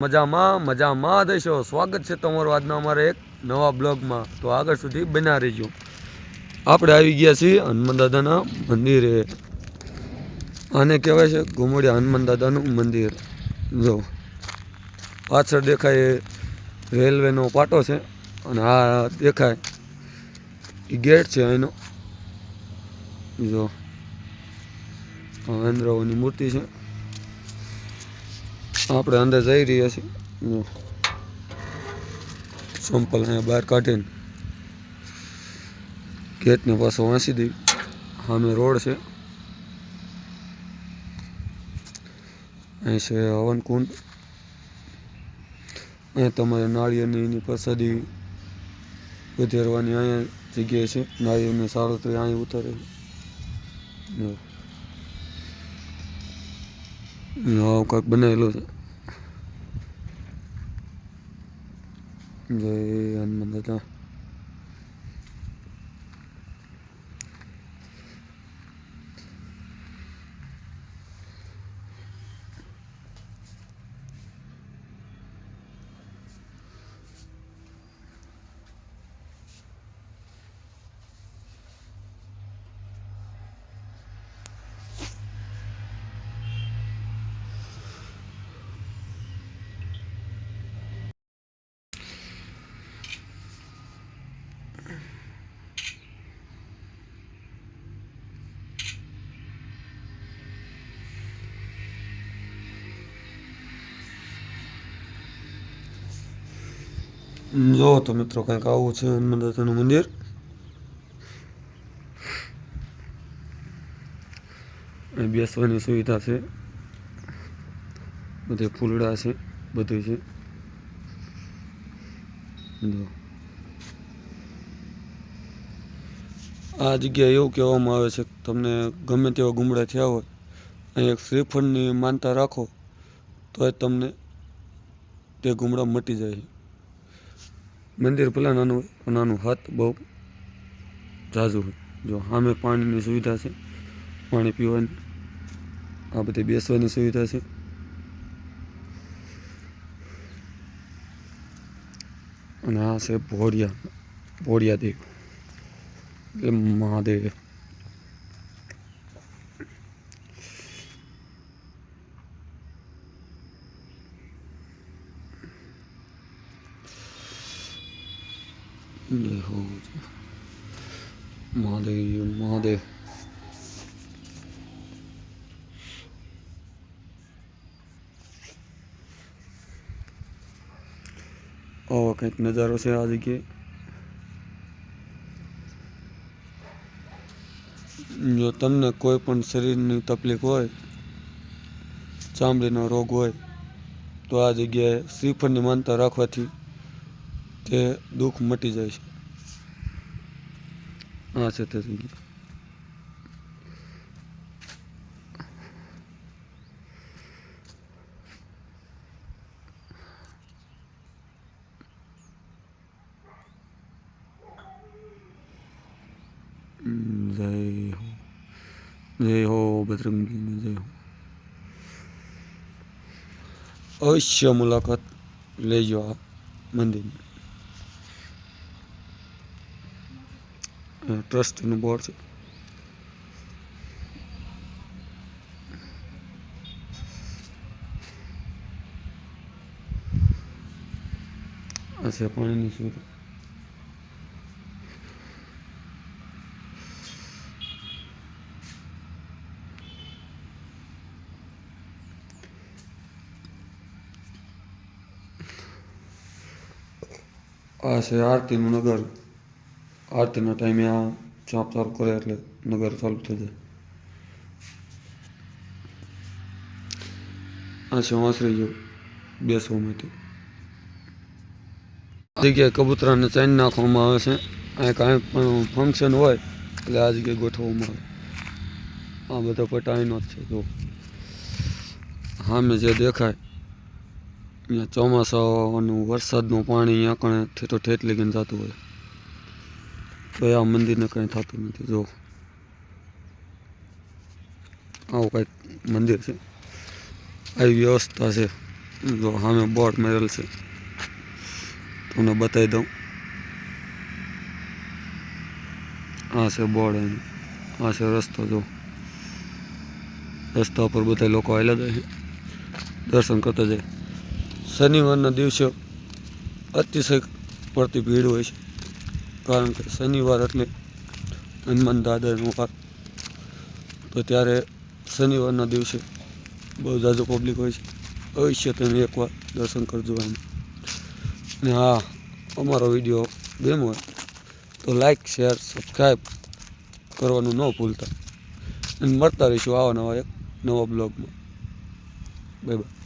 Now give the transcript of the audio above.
મજામાં દેશો સ્વાગત છે તમારું આજના અમારા એક નવા બ્લોગમાં। તો આગળ સુધી બના રહીજો। આપણે આવી ગયા છીએ હનુમાન દાદાના મંદિરે। આને કહેવાય છે ઘુમડિયા હનુમાન દાદાનું મંદિર। જો પાછળ દેખાય રેલવેનો પાટો છે અને આ દેખાય એ ગેટ છે એનો। જો મહેન્દ્રની મૂર્તિ છે। આપણે અંદર જઈ રહ્યા છીએ। સંપલ અહીંયા બહાર કાઢીને ગેટને પાછો વાંચી દઈ। સામે રોડ છે, અહીં છે હવન કુંડ। અહીંયા તમારે નાળિયેરની એની પ્રસાદી વધારવાની અહીંયા જગ્યાએ છે। નાળિયેરની સાડત્રી અહીં ઉતારે આવું કંઈક બનાવેલું છે। જય હનુમાન દાદા। જો તો મિત્રો કંઈક આવું છે હનુમાન દાદાનું મંદિર। અહીં બેસવાની સુવિધા છે, બધે ફૂલડા છે, બધું છે। જો આ જગ્યાએ એવું કહેવામાં આવે છે કે તમને ગમે તેવા ગુમડા થયા હોય, અહીં એક શ્રીફળની માનતા રાખો તો એ તમને તે ગુમડા મટી જાય છે। મંદિર ભલે નાનું હોય પણ નાનું હાથ બહુ ઝાઝું હોય। જો સામે પાણીની સુવિધા છે, પાણી પીવાની, આ બધી બેસવાની સુવિધા છે। અને આ છે ભોળિયા દેવ એટલે મહાદેવ। મહાદેવ મહાદેવ। આવો કંઈક નજારો છે આ જગ્યાએ। જો તમને કોઈ પણ શરીરની તકલીફ હોય, ચામડીનો રોગ હોય, તો આ જગ્યાએ શ્રીફળની માનતા રાખવાથી તે દુઃખ મટી જાય છે। આ છે તે જગ્યા। જય હો બજરંગબલીની જય હો। અવશ્ય મુલાકાત લેજો આ મંદિરની। ટ્રસ્ટનું બોર્ડ છે। આ છે પાણીની સુવિધા। આ છે આરતીનું નગર। આરતીના ટાઈમે આ ચાપ ચાલુ કરે એટલે નગર ચાલુ થઈ જાય। આ છે વાંસળી જેવું બેસવા માટે। આ જગ્યાએ કબૂતરાને ચાઈન નાખવામાં આવે છે। અહીં કાંઈ પણ ફંક્શન હોય એટલે આ જગ્યાએ ગોઠવવામાં આવે। આ બધો પટાઈનો જ છે। જો સામે જે દેખાય અહીંયા ચોમાસાનું વરસાદનું પાણી અહીંયા કણે ઠેઠો ઠેઠ લગીને જતું હોય, તો આ મંદિરને કંઈ થતું નથી। જો આવું કંઈક મંદિર છે, આવી વ્યવસ્થા છે। જો સામે બોર્ડ મારેલ છે, તમને બતાવી દઉં. આ છે બોર્ડ એનું, આ છે રસ્તો. જો રસ્તા ઉપર બધા લોકો આવેલા જાય છે, દર્શન કરતા જાય. શનિવારના દિવસે અતિશય પડતી ભીડ હોય છે, કારણ કે શનિવાર એટલે હનુમાન દાદાનો વાર. તો ત્યારે શનિવારના દિવસે બહુ ઝાઝો પબ્લિક હોય છે. અવશ્ય તમે એકવાર દર્શન કરજો એમ. અને હા, અમારો વિડીયો ગમ્યો હોય તો લાઈક, શેર, સબસ્ક્રાઈબ કરવાનું ન ભૂલતા. અને મળતા રહીશું આવા નવા એક નવા બ્લોગમાં. Bye bye.